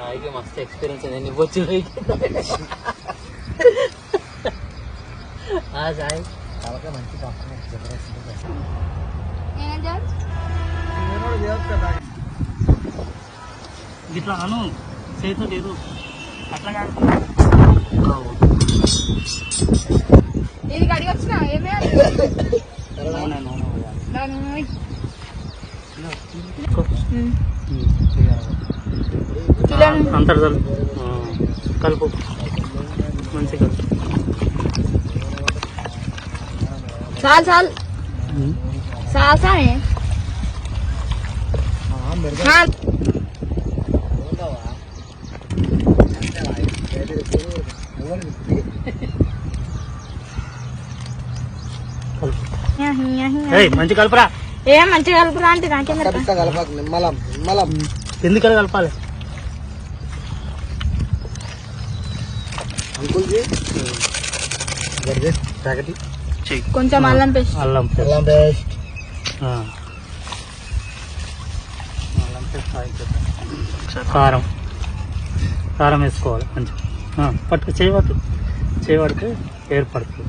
అయితే మస్తు ఎక్స్పీరియన్స్ అయింది నువ్వు వచ్చి సాయి కాబట్టి మంచి ఇట్లా అను చేతితో లేదు అట్లా కాదు ఇది కడిగి వచ్చిన అంతర్ కలుపు మంచి కలుపు చాలు చాలు చాలు సాయి మంచి కలుపురా ఏం మంచిగా కలుపురా అంటే నాకేం ఎందుకు కలపాలి కొంచెం అల్లం పేస్ట్ అల్లం పేస్ట్ కారం కారం వేసుకోవాలి కొంచెం పట్టుకు చేయబడితే ఏర్పడుతుంది